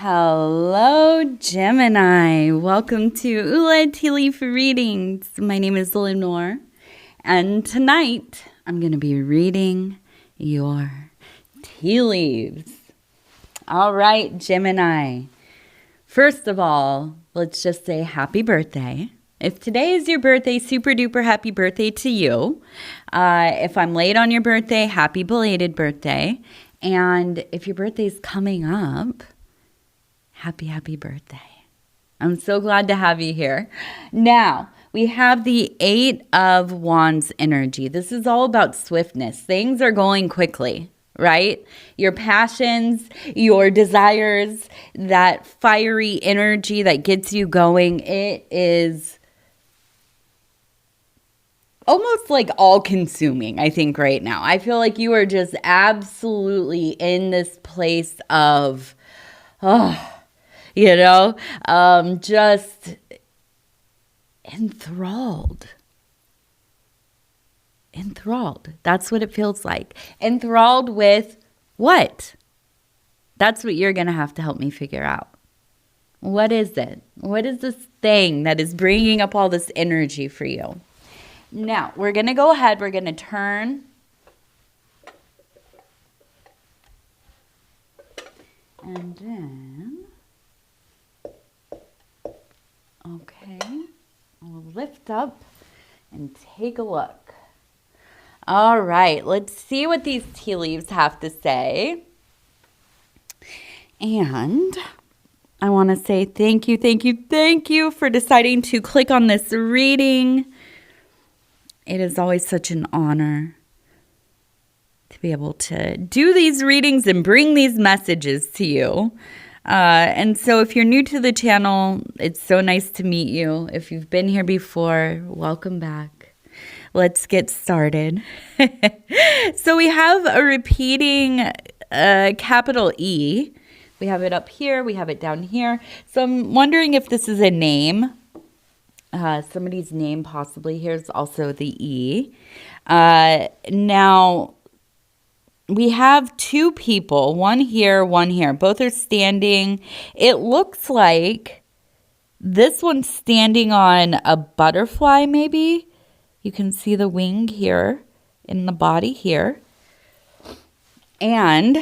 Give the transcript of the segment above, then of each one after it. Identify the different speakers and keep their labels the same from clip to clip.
Speaker 1: Hello, Gemini. Welcome to Ula Tea Leaf Readings. My name is Lenor, and tonight I'm going to be reading your tea leaves. All right, Gemini. First of all, let's just say happy birthday. If today is your birthday, super duper happy birthday to you. If I'm late on your birthday, happy belated birthday. And if your birthday's coming up, happy birthday. I'm so glad to have you here. Now, we have the 8 of Wands energy. This is all about swiftness. Things are going quickly, right? Your passions, your desires, that fiery energy that gets you going, it is almost like all-consuming, I think, right now. I feel like you are just absolutely in this place of, just enthralled. Enthralled. That's what it feels like. Enthralled with what? That's what you're going to have to help me figure out. What is it? What is this thing that is bringing up all this energy for you? Now, we're going to go ahead. We're going to turn. And then, okay, we'll lift up and take a look. All right, let's see what these tea leaves have to say. And I want to say thank you for deciding to click on this reading. It is always such an honor to be able to do these readings and bring these messages to you. And so if you're new to the channel, it's so nice to meet you. If you've been here before, welcome back. Let's get started. So we have a repeating capital E. We have it up here. We have it down here. So I'm wondering if this is a name. Somebody's name possibly. Here's also the E. Now, we have 2 people, one here, one here. Both are standing. It looks like this one's standing on a butterfly, maybe. You can see the wing here in the body here. And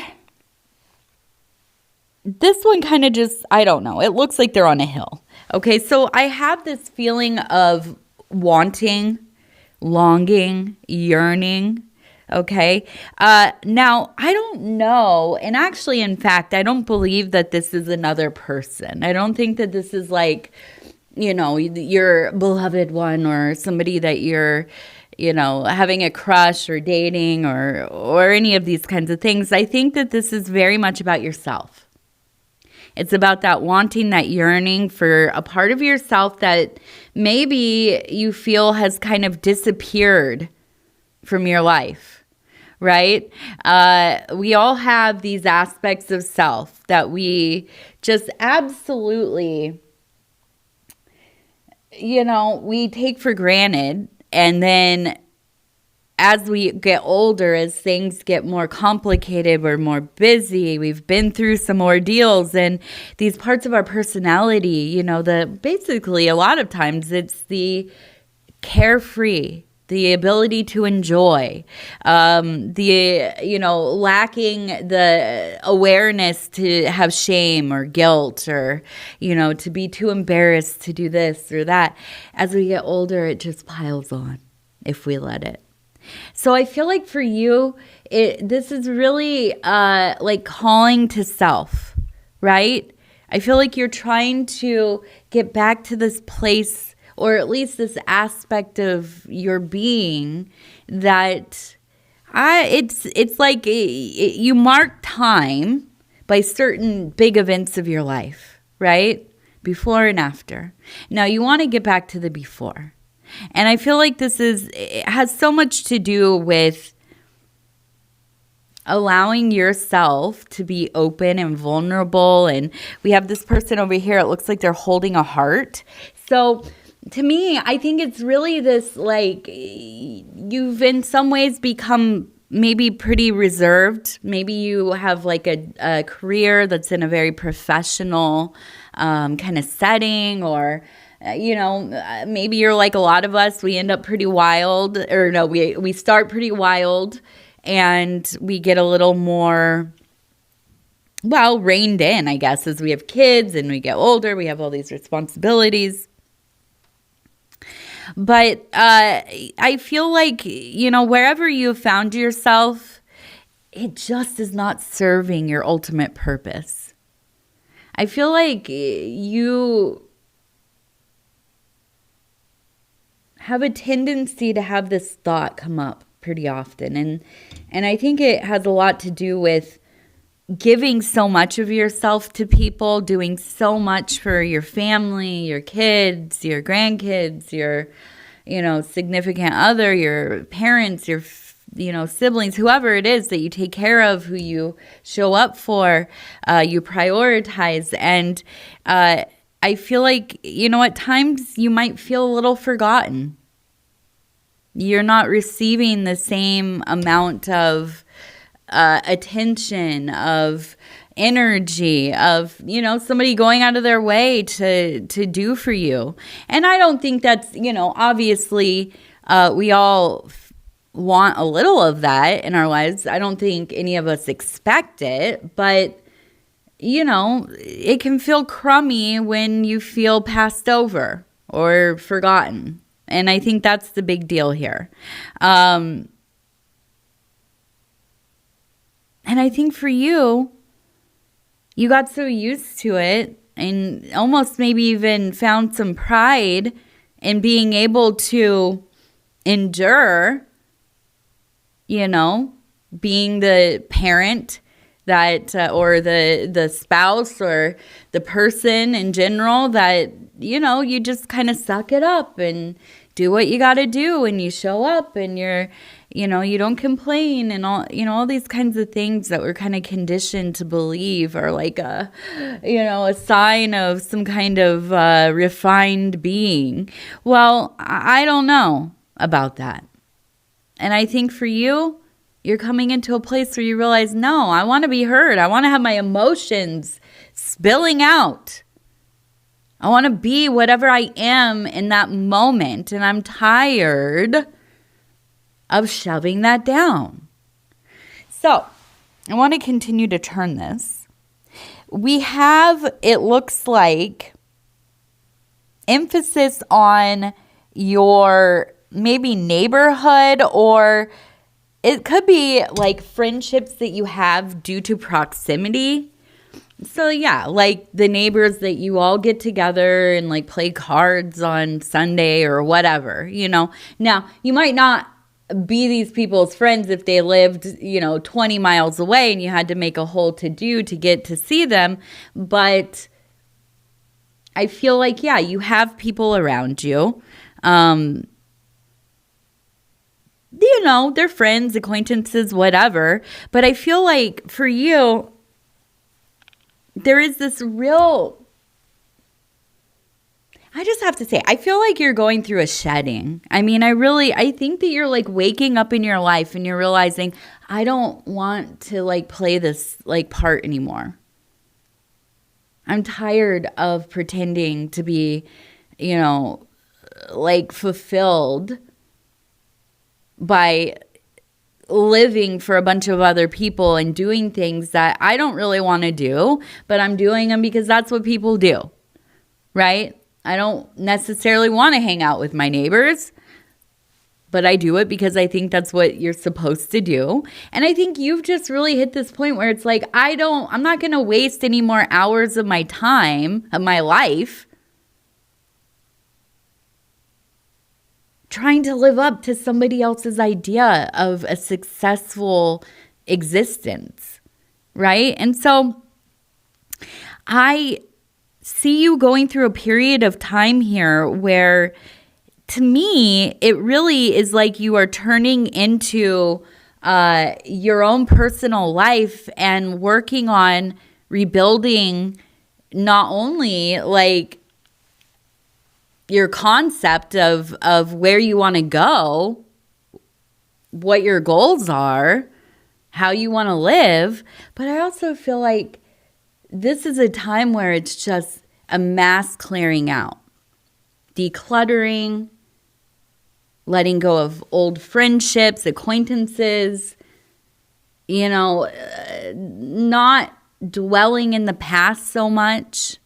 Speaker 1: this one kind of just, I don't know. It looks like they're on a hill. Okay, so I have this feeling of wanting, longing, yearning. Okay. Now, I don't know. And actually, in fact, I don't believe that this is another person. I don't think that this is like, your beloved one or somebody that you're, having a crush or dating or any of these kinds of things. I think that this is very much about yourself. It's about that wanting, that yearning for a part of yourself that maybe you feel has kind of disappeared from your life, right? We all have these aspects of self that we just absolutely, we take for granted. And then as we get older, as things get more complicated, we're more busy, we've been through some ordeals, and these parts of our personality, basically a lot of times it's the carefree, the ability to enjoy, lacking the awareness to have shame or guilt or, to be too embarrassed to do this or that. As we get older, it just piles on if we let it. So I feel like for you, this is really like calling to self, right? I feel like you're trying to get back to this place, or at least this aspect of your being that it's like you mark time by certain big events of your life, right? Before and after. Now you want to get back to the before. And I feel like it has so much to do with allowing yourself to be open and vulnerable. And we have this person over here. It looks like they're holding a heart. So to me, I think it's really this, like, you've in some ways become maybe pretty reserved. Maybe you have like a career that's in a very professional kind of setting, or maybe you're like a lot of us. We end up pretty wild, or no, we start pretty wild, and we get a little more, well, reined in, I guess, as we have kids and we get older. We have all these responsibilities. But I feel like, wherever you have found yourself, it just is not serving your ultimate purpose. I feel like you have a tendency to have this thought come up pretty often. And I think it has a lot to do with giving so much of yourself to people, doing so much for your family, your kids, your grandkids, your, significant other, your parents, your, siblings, whoever it is that you take care of, who you show up for, you prioritize. And I feel like, at times you might feel a little forgotten. You're not receiving the same amount of attention, of energy, of, somebody going out of their way to do for you. And I don't think that's, obviously we all want a little of that in our lives. I don't think any of us expect it, but, it can feel crummy when you feel passed over or forgotten. And I think that's the big deal here. And I think for you, you got so used to it and almost maybe even found some pride in being able to endure, being the parent that, or the spouse or the person in general that, you just kind of suck it up and do what you got to do, and you show up and you're, you don't complain, and all these kinds of things that we're kind of conditioned to believe are like a sign of some kind of refined being. Well, I don't know about that. And I think for you, you're coming into a place where you realize, no, I want to be heard. I want to have my emotions spilling out. I want to be whatever I am in that moment, and I'm tired of shoving that down. So I want to continue to turn this. We have, it looks like, emphasis on your maybe neighborhood, or it could be like friendships that you have due to proximity. So yeah, like the neighbors that you all get together and like play cards on Sunday or whatever, Now, you might not be these people's friends if they lived, 20 miles away and you had to make a whole to-do to get to see them. But I feel like, yeah, you have people around you. They're friends, acquaintances, whatever. But I feel like for you, there is this real, I just have to say, I feel like you're going through a shedding. I mean, I think that you're like waking up in your life and you're realizing, I don't want to like play this like part anymore. I'm tired of pretending to be, like fulfilled by living for a bunch of other people and doing things that I don't really want to do, but I'm doing them because that's what people do, right? I don't necessarily want to hang out with my neighbors, but I do it because I think that's what you're supposed to do. And I think you've just really hit this point where it's like, I'm not going to waste any more hours of my time, of my life, trying to live up to somebody else's idea of a successful existence, right? And so I see you going through a period of time here where, to me, it really is like you are turning into your own personal life and working on rebuilding not only like your concept of where you want to go what your goals are, how you want to live. But I also feel like this is a time where it's just a mass clearing out, decluttering, letting go of old friendships, acquaintances, not dwelling in the past so much.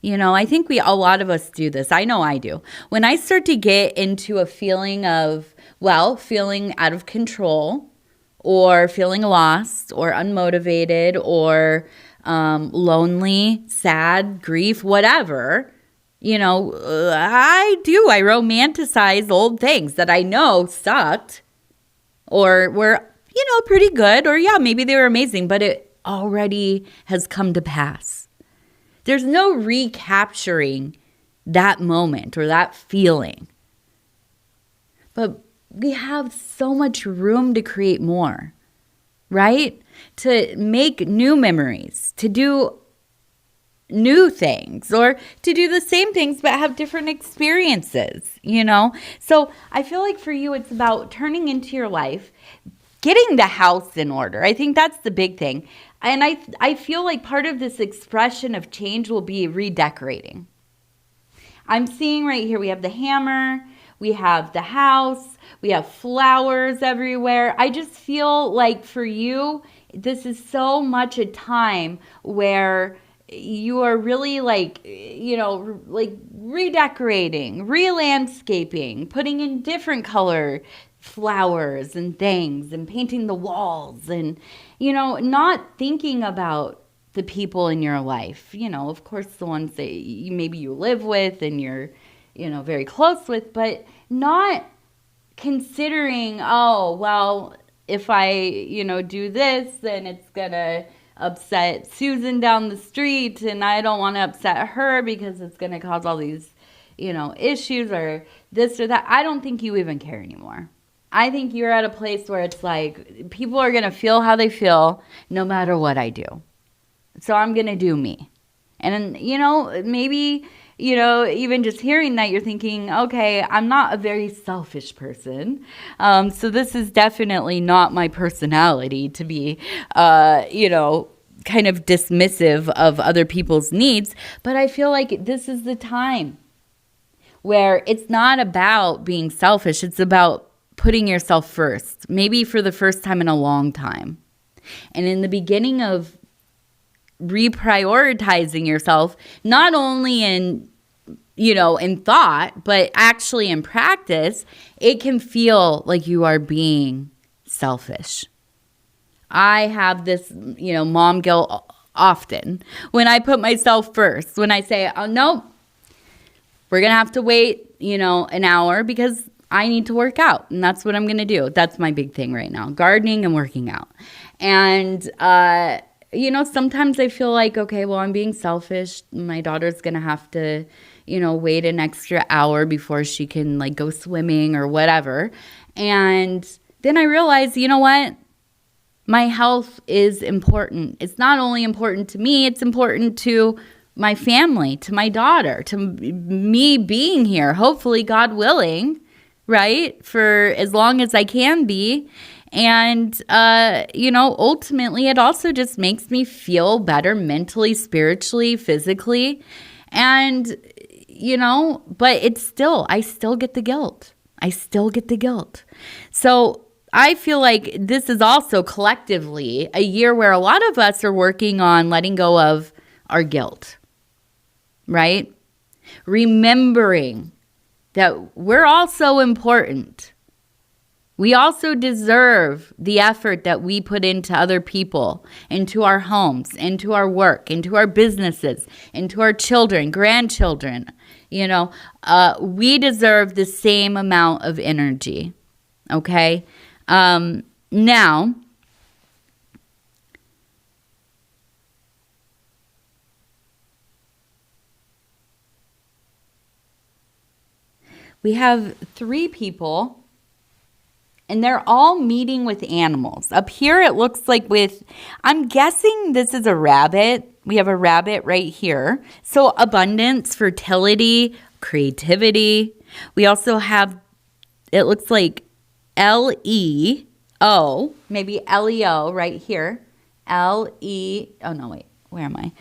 Speaker 1: I think a lot of us do this. I know I do. When I start to get into a feeling of, feeling out of control or feeling lost or unmotivated or lonely, sad, grief, whatever, I romanticize old things that I know sucked or were, pretty good, or maybe they were amazing, but it already has come to pass. There's no recapturing that moment or that feeling. But we have so much room to create more, right? To make new memories, to do new things, or to do the same things but have different experiences, So I feel like for you, it's about turning into your life, getting the house in order. I think that's the big thing. And I feel like part of this expression of change will be redecorating. I'm seeing right here, we have the hammer, we have the house, we have flowers everywhere. I just feel like for you, this is so much a time where you are really redecorating, re-landscaping, putting in different color flowers and things and painting the walls and, not thinking about the people in your life. Of course, the ones that maybe you live with and you're, very close with, but not considering, if I, do this, then it's going to upset Susan down the street and I don't want to upset her because it's going to cause all these, issues or this or that. I don't think you even care anymore. I think you're at a place where it's like people are going to feel how they feel no matter what I do. So I'm going to do me. And, maybe, even just hearing that, you're thinking, okay, I'm not a very selfish person. So this is definitely not my personality to be, kind of dismissive of other people's needs. But I feel like this is the time where it's not about being selfish. It's about putting yourself first, maybe for the first time in a long time. And in the beginning of reprioritizing yourself, not only in thought, but actually in practice, it can feel like you are being selfish. I have this, mom guilt often when I put myself first, when I say, oh, no, we're going to have to wait, an hour because I need to work out. And that's what I'm going to do. That's my big thing right now, gardening and working out. And, sometimes I feel like, okay, well, I'm being selfish. My daughter's going to have to, wait an extra hour before she can go swimming or whatever. And then I realized, you know what? My health is important. It's not only important to me, it's important to my family, to my daughter, to me being here, hopefully, God willing, right? For as long as I can be. And, ultimately, it also just makes me feel better mentally, spiritually, physically. And, but I still get the guilt. So I feel like this is also collectively a year where a lot of us are working on letting go of our guilt, right? Remembering that we're also important. We also deserve the effort that we put into other people, into our homes, into our work, into our businesses, into our children, grandchildren. We deserve the same amount of energy, okay? Now, we have 3 people, and they're all meeting with animals. Up here, it looks like I'm guessing this is a rabbit. We have a rabbit right here. So abundance, fertility, creativity. We also have, it looks like L-E-O, maybe L-E-O right here. L-E, oh no, wait, where am I?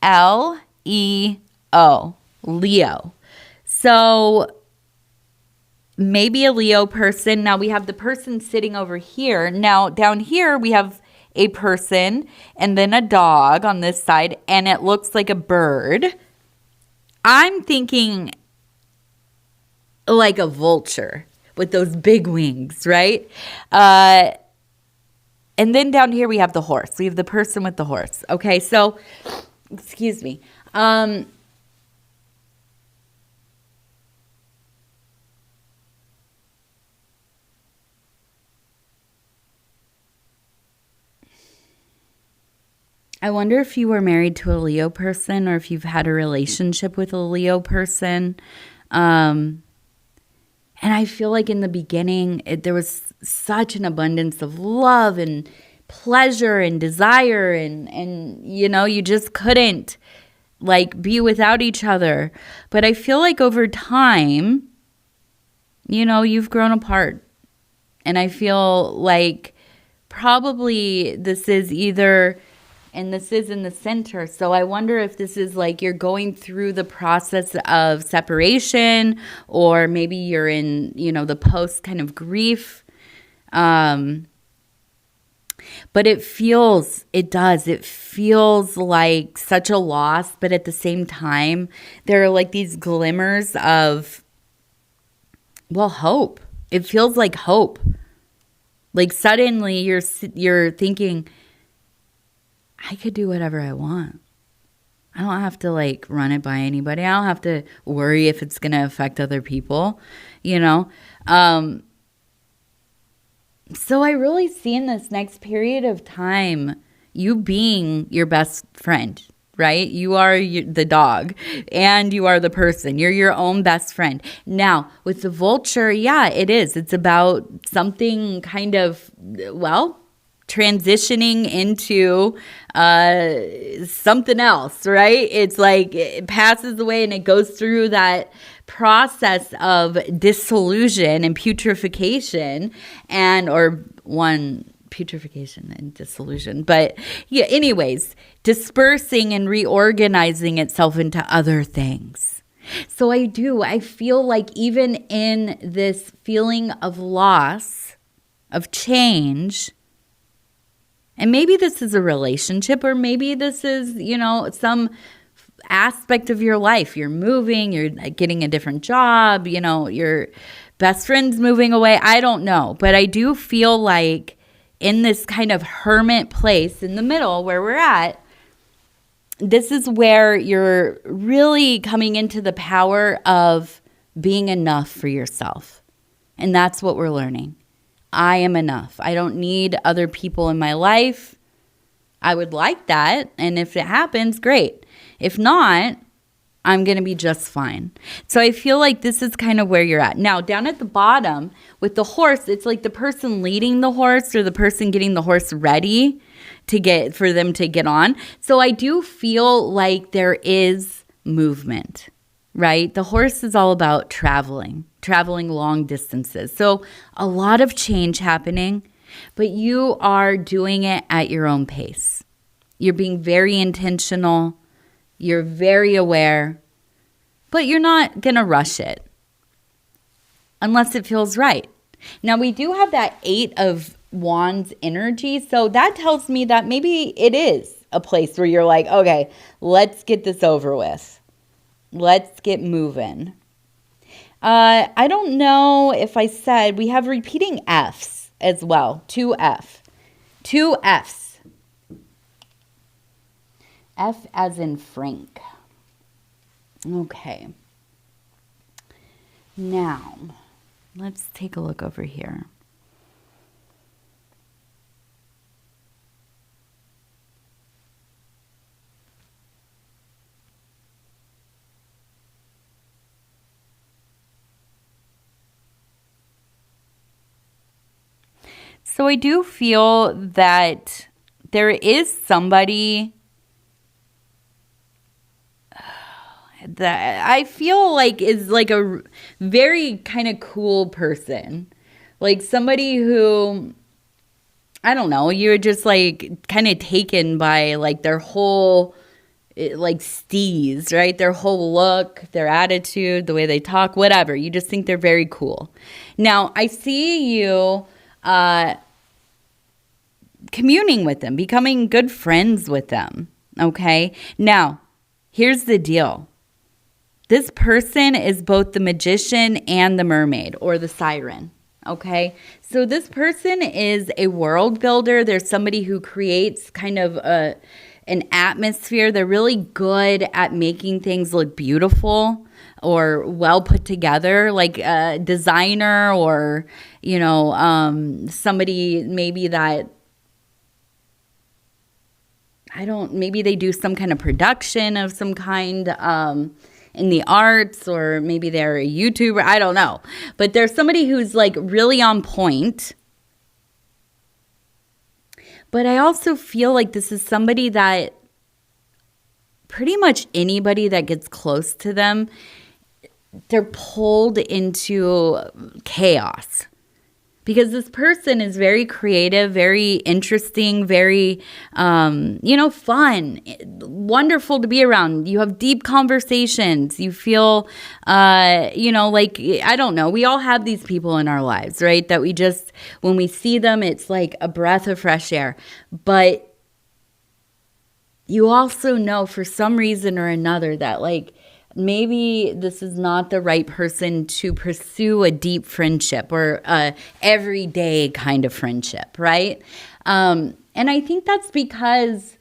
Speaker 1: L-E-O, Leo. So maybe a Leo person. Now we have the person sitting over here. Now down here we have a person and then a dog on this side, and it looks like a bird. I'm thinking like a vulture with those big wings, right? And then down here we have the horse. We have the person with the horse. Okay, so, excuse me. I wonder if you were married to a Leo person or if you've had a relationship with a Leo person. And I feel like in the beginning, there was such an abundance of love and pleasure and desire. And you know, you just couldn't like be without each other. But I feel like over time, you know, you've grown apart. And I feel like probably this is either... and this is in the center. So I wonder if this is like you're going through the process of separation, or maybe you're in, you know, the post kind of grief. But it feels like such a loss. But at the same time, there are like these glimmers of, well, hope. It feels like hope. Like suddenly you're thinking, I could do whatever I want. I don't have to like run it by anybody. I don't have to worry if it's going to affect other people, you know? So I really see in this next period of time, you being your best friend, right? You are the dog and you are the person. You're your own best friend. Now, with the vulture, yeah, it is. It's about something kind of, well, transitioning into something else, right? It's like it passes away and it goes through that process of dissolution and putrefaction, and or one putrefaction and dissolution. But yeah, anyways, dispersing and reorganizing itself into other things. So I feel like even in this feeling of loss, of change, and maybe this is a relationship, or maybe this is, you know, some aspect of your life. You're moving, you're getting a different job, you know, your best friend's moving away. I don't know. But I do feel like in this kind of hermit place in the middle where we're at, this is where you're really coming into the power of being enough for yourself. And that's what we're learning. I am enough. I don't need other people in my life. I would like that. And if it happens, great. If not, I'm going to be just fine. So I feel like this is kind of where you're at. Now, down at the bottom with the horse, it's like the person leading the horse or the person getting the horse ready for them to get on. So I do feel like there is movement, right? The horse is all about traveling long distances. So a lot of change happening, but you are doing it at your own pace. You're being very intentional. You're very aware, but you're not going to rush it unless it feels right. Now, we do have that 8 of Wands energy. So that tells me that maybe it is a place where you're like, okay, let's get this over with. Let's get moving. I don't know if I said we have repeating Fs as well. 2F. 2 Fs. F as in Frank. Okay. Now, let's take a look over here. So I do feel that there is somebody, that I feel like is like a very kind of cool person. Like somebody who, I don't know, you're just like kind of taken by like their whole like steez, right? Their whole look, their attitude, the way they talk, whatever. You just think they're very cool. Now, I see you communing with them, becoming good friends with them, okay? Now, here's the deal. This person is both the magician and the mermaid or the siren, okay? So this person is a world builder. There's somebody who creates kind of an atmosphere. They're really good at making things look beautiful or well put together, like a designer or, you know, somebody maybe that, maybe they do some kind of production of some kind in the arts, or maybe they're a YouTuber. I don't know. But there's somebody who's like really on point. But I also feel like this is somebody that pretty much anybody that gets close to them, they're pulled into chaos. Because this person is very creative, very interesting, very, fun, wonderful to be around. You have deep conversations. You feel, like, I don't know. We all have these people in our lives, right? That we just, when we see them, it's like a breath of fresh air. But you also know for some reason or another that, like, maybe this is not the right person to pursue a deep friendship or a everyday kind of friendship, right? And I think that's because,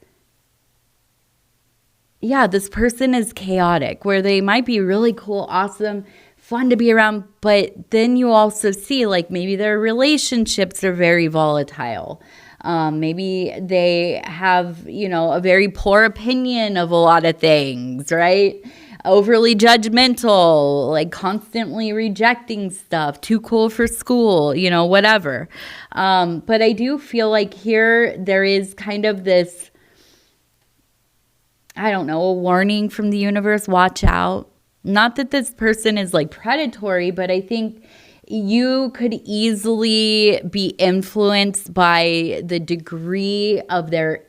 Speaker 1: this person is chaotic, where they might be really cool, awesome, fun to be around, but then you also see like maybe their relationships are very volatile. Maybe they have, a very poor opinion of a lot of things, right? Overly judgmental, like constantly rejecting stuff, too cool for school, whatever. But I do feel like here there is kind of this, I don't know, a warning from the universe, watch out. Not that this person is like predatory, but I think you could easily be influenced by the degree of their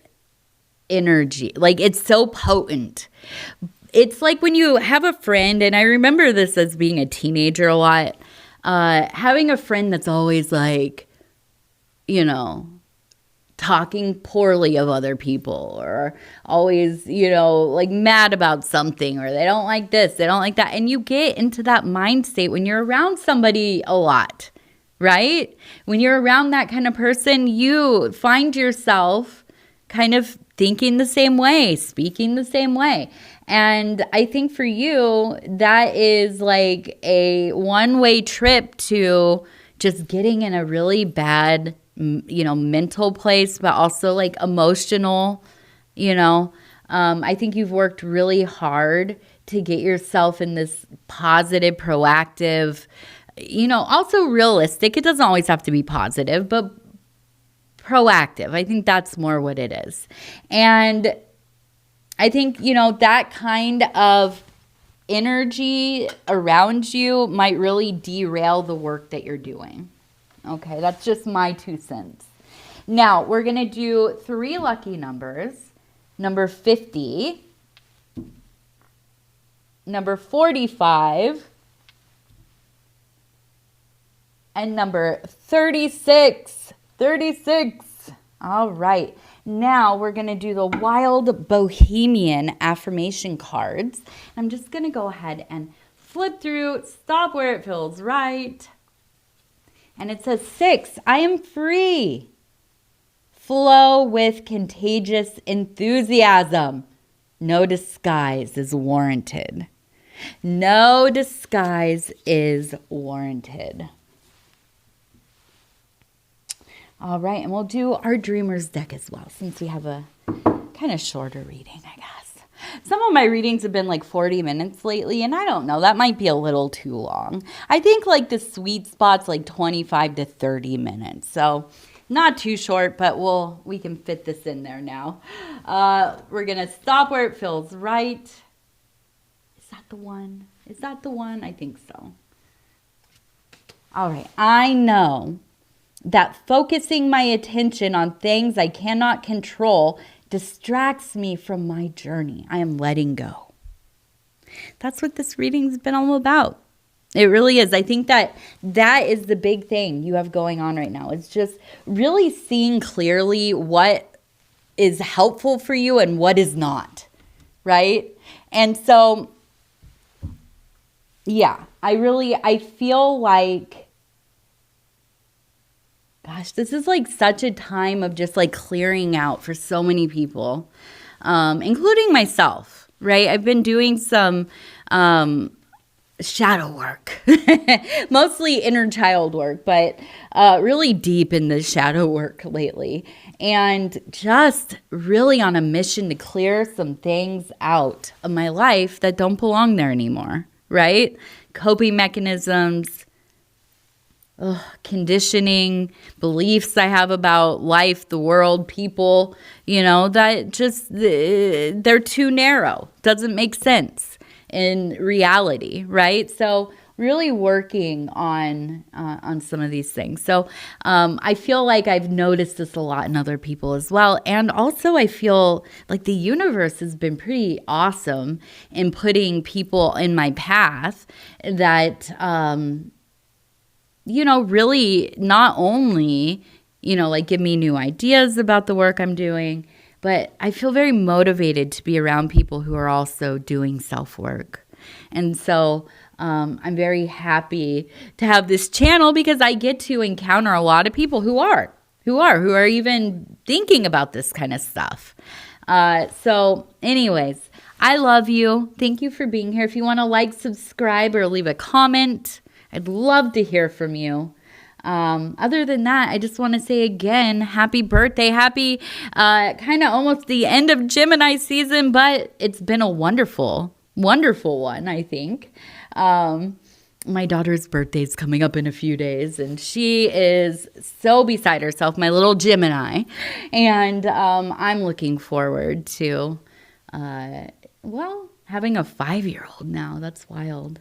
Speaker 1: energy. Like it's so potent. It's like when you have a friend, and I remember this as being a teenager a lot, having a friend that's always like, talking poorly of other people, or always, like mad about something, or they don't like this, they don't like that. And you get into that mind state when you're around somebody a lot, right? When you're around that kind of person, you find yourself kind of thinking the same way, speaking the same way. And I think for you, that is like a one-way trip to just getting in a really bad, mental place, but also like emotional, I think you've worked really hard to get yourself in this positive, proactive, also realistic. It doesn't always have to be positive, but proactive. I think that's more what it is. And I think, that kind of energy around you might really derail the work that you're doing. Okay, that's just my 2 cents. Now, we're going to do 3 lucky numbers. Number 50, number 45, and number 36. 36. All right. Now we're going to do the Wild Bohemian affirmation cards. I'm just going to go ahead and flip through, stop where it feels right. And it says 6, I am free. Flow with contagious enthusiasm. No disguise is warranted. No disguise is warranted. All right, and we'll do our Dreamers deck as well, since we have a kind of shorter reading, I guess. Some of my readings have been like 40 minutes lately, and I don't know, that might be a little too long. I think like the sweet spot's like 25 to 30 minutes, so not too short, but we can fit this in there now. We're going to stop where it feels right. that the one? Is that the one? I think so. All right. I know that focusing my attention on things I cannot control distracts me from my journey. I am letting go. That's what this reading's been all about. It really is. I think that is the big thing you have going on right now. It's just really seeing clearly what is helpful for you and what is not, right? And so, yeah, I feel like, gosh, this is like such a time of just like clearing out for so many people, including myself, right? I've been doing some shadow work, mostly inner child work, but really deep in the shadow work lately. And just really on a mission to clear some things out of my life that don't belong there anymore, right? Coping mechanisms, conditioning, beliefs I have about life, the world, people, that just, they're too narrow. Doesn't make sense in reality, right? So really working on some of these things. So I feel like I've noticed this a lot in other people as well. And also I feel like the universe has been pretty awesome in putting people in my path that, really not only, like give me new ideas about the work I'm doing, but I feel very motivated to be around people who are also doing self-work. And so I'm very happy to have this channel because I get to encounter a lot of people who are even thinking about this kind of stuff. So anyways, I love you. Thank you for being here. If you want to like, subscribe, or leave a comment, I'd love to hear from you. Other than that, I just want to say again, happy birthday. Happy kind of almost the end of Gemini season, but it's been a wonderful one, I think. My daughter's birthday is coming up in a few days, and she is so beside herself, my little Gemini. And I'm looking forward to, having a 5-year-old now. That's wild.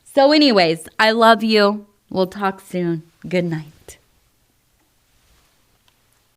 Speaker 1: So anyways, I love you. We'll talk soon. Good night.